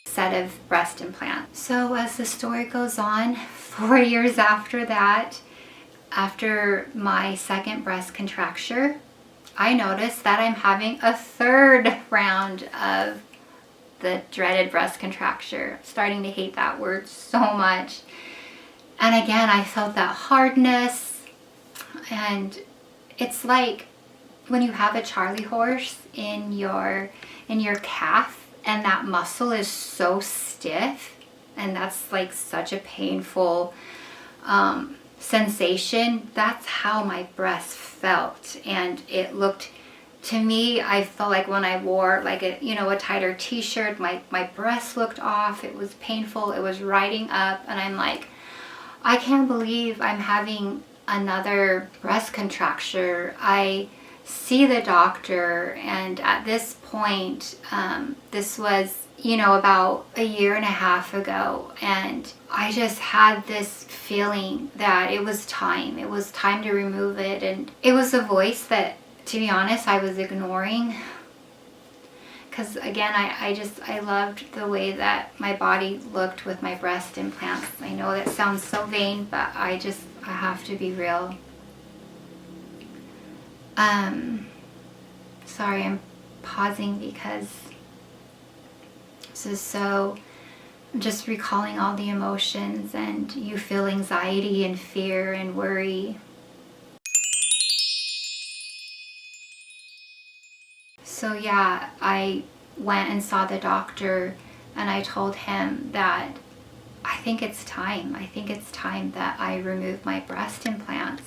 set of breast implants. So as the story goes on, 4 years after that, after my second breast contracture, I noticed that I'm having a third round of the dreaded breast contracture. I'm starting to hate that word so much. And again, I felt that hardness, and it's like when you have a Charlie horse in your calf and that muscle is so stiff, and that's like such a painful sensation. That's how my breast felt. And it looked, to me, I felt like when I wore like a tighter t-shirt, my breast looked off. It was painful. It was riding up, and I'm like, I can't believe I'm having another breast contracture. I see the doctor, and at this point, this was about a year and a half ago, and I just had this feeling that it was time to remove it. And it was a voice that, to be honest, I was ignoring, because again, I loved the way that my body looked with my breast implants. I know that sounds so vain, but I have to be real. Sorry, I'm pausing because this is so, I'm just recalling all the emotions, and you feel anxiety and fear and worry. So yeah, I went and saw the doctor, and I told him that I think it's time that I remove my breast implants.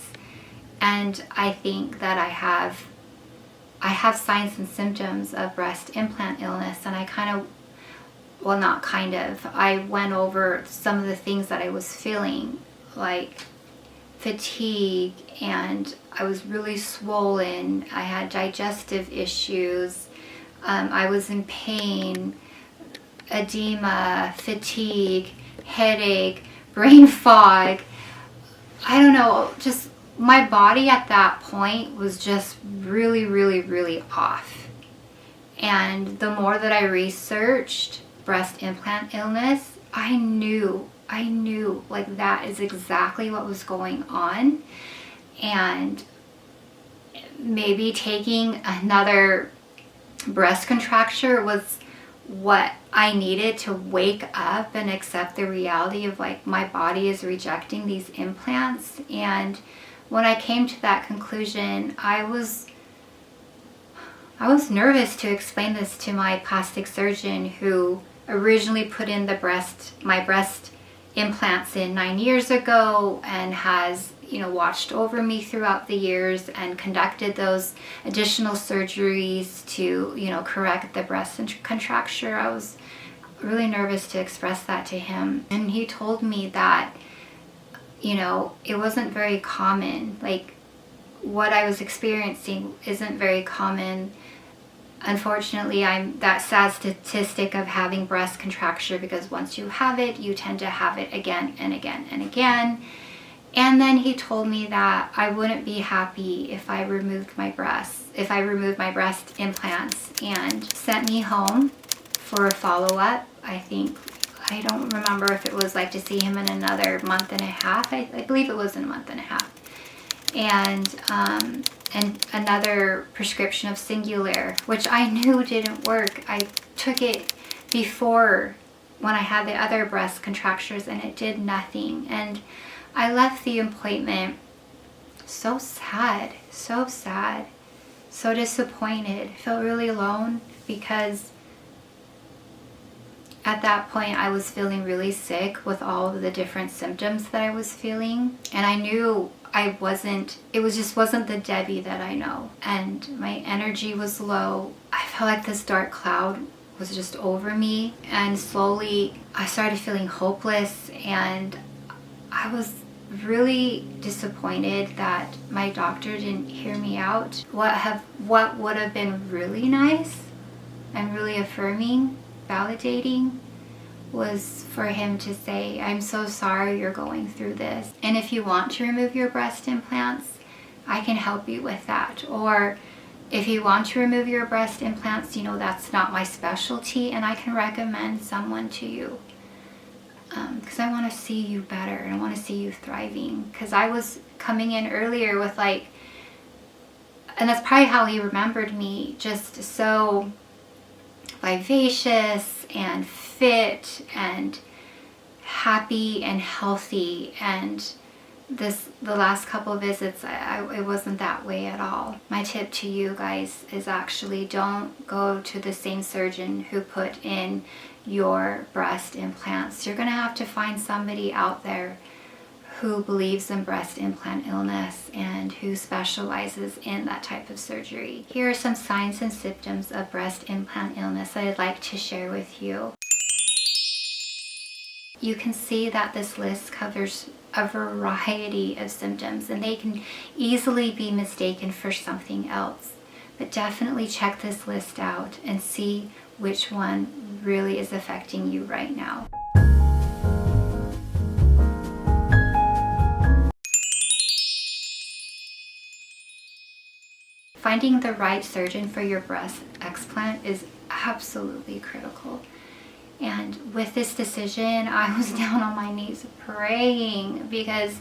And I think that I have signs and symptoms of breast implant illness, and I went over some of the things that I was feeling, like fatigue, and I was really swollen. I had digestive issues. I was in pain, edema, fatigue, headache, brain fog. I don't know, just my body at that point was just really, really, really off. And the more that I researched breast implant illness, I knew like that is exactly what was going on. And maybe taking another breast contracture was what I needed to wake up and accept the reality of like my body is rejecting these implants. And when I came to that conclusion, I was nervous to explain this to my plastic surgeon, who originally put in my breast implants in 9 years ago, and has watched over me throughout the years and conducted those additional surgeries to correct the breast contracture. I was really nervous to express that to him, and he told me that it wasn't very common. Like, what I was experiencing isn't very common. Unfortunately, I'm that sad statistic of having breast contracture, because once you have it, you tend to have it again and again and again. And then he told me that I wouldn't be happy if I removed my breast implants, and sent me home for a follow-up. I don't remember if it was like to see him in another month and a half. I believe it was in a month and a half. And another prescription of Singular, which I knew didn't work. I took it before when I had the other breast contractures, and it did nothing. And I left the appointment so sad, so disappointed. I felt really alone, because at that point I was feeling really sick with all of the different symptoms that I was feeling. And I knew it just wasn't the Debbie that I know. And my energy was low. I felt like this dark cloud was just over me. And slowly I started feeling hopeless, and I was really disappointed that my doctor didn't hear me out. What would have been really nice and really affirming, validating, was for him to say, I'm so sorry you're going through this, and if you want to remove your breast implants, I can help you with that. Or If you want to remove your breast implants, you know, that's not my specialty, and I can recommend someone to you. Because I want to see you better, and I want to see you thriving. Because I was coming in earlier with like, and that's probably how he remembered me, just so vivacious and fit and happy and healthy. And the last couple of visits, it wasn't that way at all. My tip to you guys is actually don't go to the same surgeon who put in your breast implants. You're gonna have to find somebody out there who believes in breast implant illness and who specializes in that type of surgery. Here are some signs and symptoms of breast implant illness that I'd like to share with you. You can see that this list covers a variety of symptoms, and they can easily be mistaken for something else. But definitely check this list out and see which one really is affecting you right now. Finding the right surgeon for your breast explant is absolutely critical. And with this decision, I was down on my knees praying because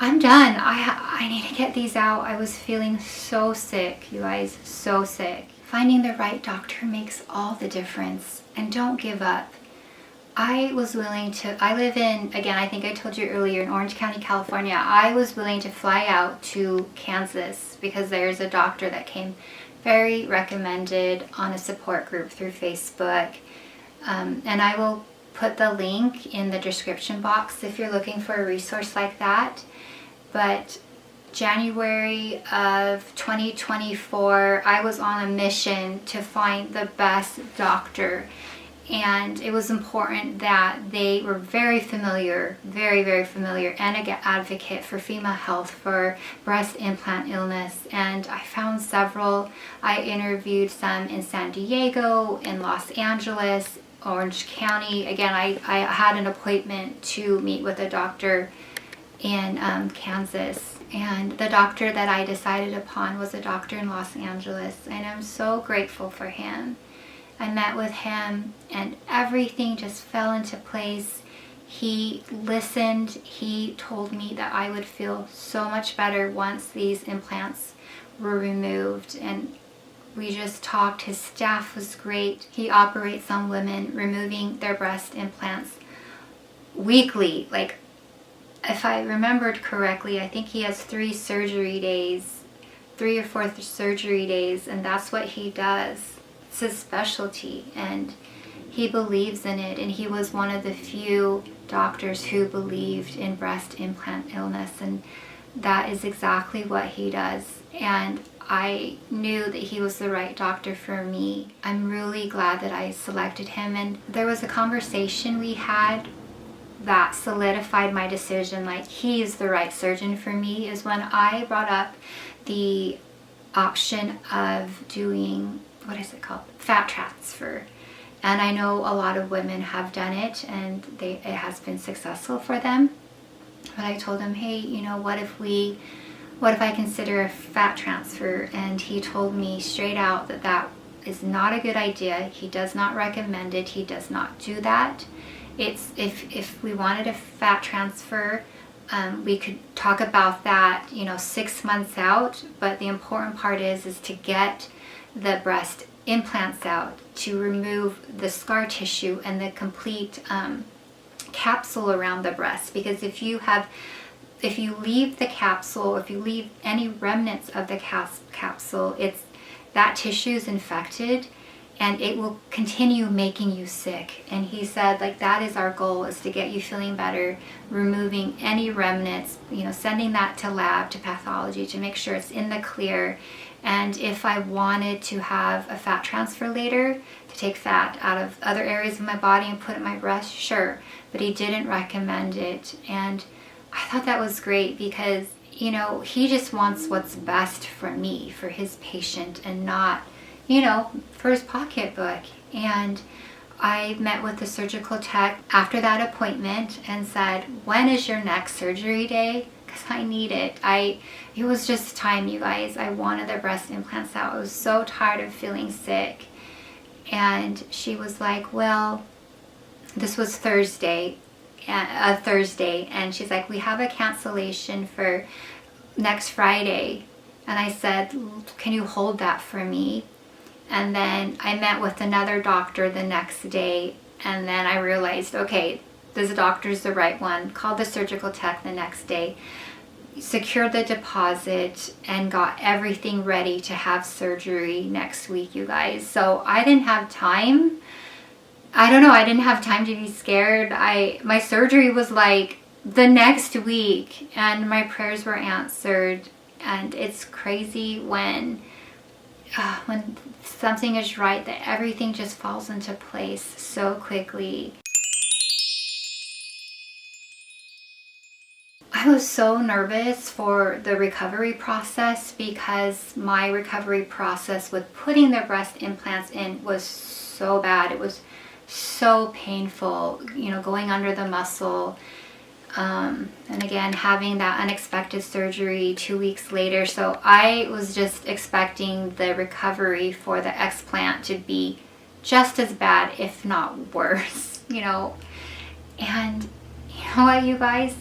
I'm done. I need to get these out. I was feeling so sick, you guys, so sick. Finding the right doctor makes all the difference, and don't give up. I was willing to, I live in, again, I think I told you earlier, in Orange County, California. I was willing to fly out to Kansas because there's a doctor that came very recommended on a support group through Facebook. And I will put the link in the description box if you're looking for a resource like that. But January of 2024, I was on a mission to find the best doctor. And it was important that they were very familiar, very familiar, and an advocate for female health, for breast implant illness. And I found several. I interviewed some in San Diego, in Los Angeles, Orange County. Again, I had an appointment to meet with a doctor in Kansas. And the doctor that I decided upon was a doctor in Los Angeles. And I'm so grateful for him. I met with him and everything just fell into place. He listened. He told me that I would feel so much better once these implants were removed. And we just talked. His staff was great. He operates on women removing their breast implants weekly. Like, if I remembered correctly, I think he has 3 surgery days, 3 or 4 surgery days, and that's what he does. It's his specialty, and he believes in it, and he was one of the few doctors who believed in breast implant illness, and that is exactly what he does. And I knew that he was the right doctor for me. I'm really glad that I selected him, and there was a conversation we had that solidified my decision, like he is the right surgeon for me, is when I brought up the option of doing, what is it called? Fat transfer. And I know a lot of women have done it and it has been successful for them. But I told him, hey, you know, what if I consider a fat transfer? And he told me straight out that that is not a good idea. He does not recommend it. He does not do that. It's if we wanted a fat transfer, we could talk about that, you know, 6 months out. But the important part is to get the breast implants out, to remove the scar tissue and the complete capsule around the breast. Because if you leave the capsule, if you leave any remnants of the capsule, that tissue is infected and it will continue making you sick. And he said, like, that is our goal, is to get you feeling better, removing any remnants, you know, sending that to lab, to pathology, to make sure it's in the clear. And if I wanted to have a fat transfer later, to take fat out of other areas of my body and put it in my breast, sure. But he didn't recommend it. And I thought that was great because, you know, he just wants what's best for me, for his patient, and not, you know, for his pocketbook. And I met with the surgical tech after that appointment and said, when is your next surgery day? because I need it. It was just time, you guys. I wanted the breast implants out. I was so tired of feeling sick. And she was like, well, this was Thursday, and she's like, we have a cancellation for next Friday. And I said, can you hold that for me? And then I met with another doctor the next day, and then I realized, okay, this doctor's the right one. Called the surgical tech the next day, secured the deposit, and got everything ready to have surgery next week, you guys. So I didn't have time. I don't know, I didn't have time to be scared. My surgery was like the next week, and my prayers were answered. And it's crazy when something is right, that everything just falls into place so quickly. I was so nervous for the recovery process, because my recovery process with putting the breast implants in was so bad. It was so painful, you know, going under the muscle. And again, having that unexpected surgery 2 weeks later. So I was just expecting the recovery for the explant to be just as bad, if not worse, you know. And you know what, you guys,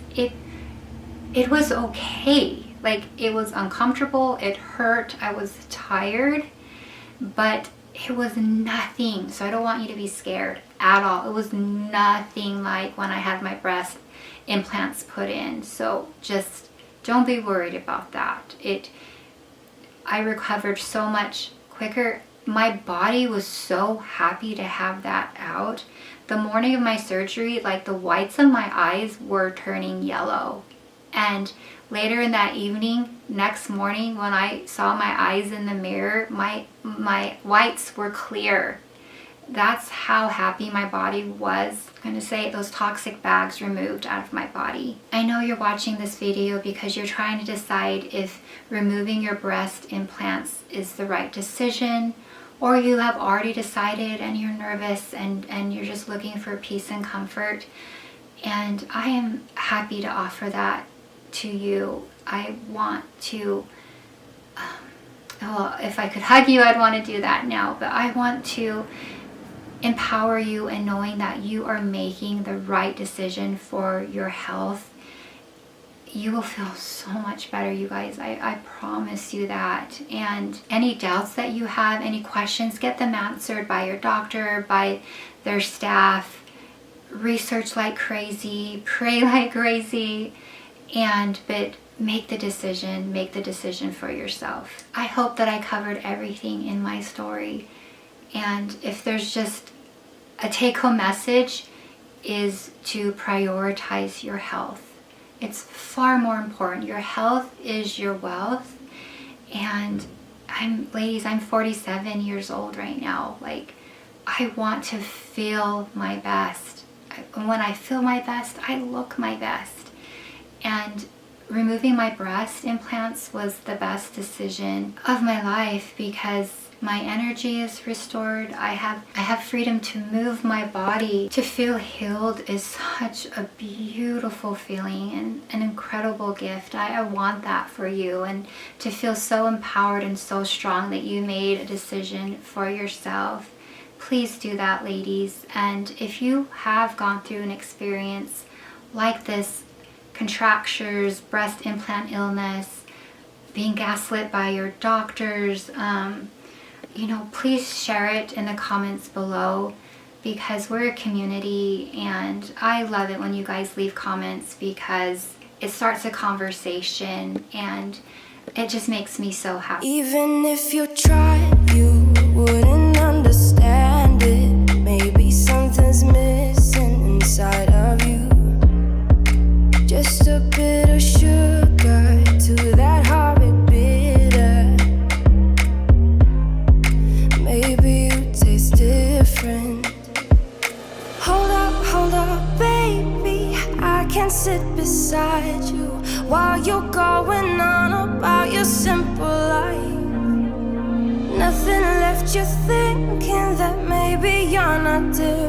it was okay. Like, it was uncomfortable, it hurt, I was tired, but it was nothing. So I don't want you to be scared at all. It was nothing like when I had my breast implants put in. So just don't be worried about that. I recovered so much quicker. My body was so happy to have that out. The morning of my surgery, like, the whites of my eyes were turning yellow. And later in that evening, next morning, when I saw my eyes in the mirror, my whites were clear. That's how happy my body was. I'm going to say those toxic bags removed out of my body. I know you're watching this video because you're trying to decide if removing your breast implants is the right decision, or you have already decided and you're nervous and you're just looking for peace and comfort. And I am happy to offer that to you. I want to, well, if I could hug you, I'd want to do that now, but I want to empower you in knowing that you are making the right decision for your health. You will feel so much better, you guys. I promise you that. And any doubts that you have, any questions, get them answered by your doctor, by their staff. Research like crazy, pray like crazy, but make the decision for yourself. I hope that I covered everything in my story. And if there's just a take-home message, is to prioritize your health. It's far more important. Your health is your wealth. And ladies, I'm 47 years old right now. Like, I want to feel my best. When I feel my best, I look my best. And removing my breast implants was the best decision of my life, because my energy is restored. I have freedom to move my body. To feel healed is such a beautiful feeling and an incredible gift. I want that for you, and to feel so empowered and so strong that you made a decision for yourself. Please do that, ladies. And if you have gone through an experience like this, contractures, breast implant illness, being gaslit by your doctors, please share it in the comments below, because we're a community and I love it when you guys leave comments, because it starts a conversation and it just makes me so happy. Even if you tried, you wouldn't understand it. Maybe something's missing inside of you. Just a bit of sugar to that horrid bitter. Maybe you taste different. Hold up, baby. I can sit beside you while you're going on about your simple life. Nothing left you thinking that maybe you're not different.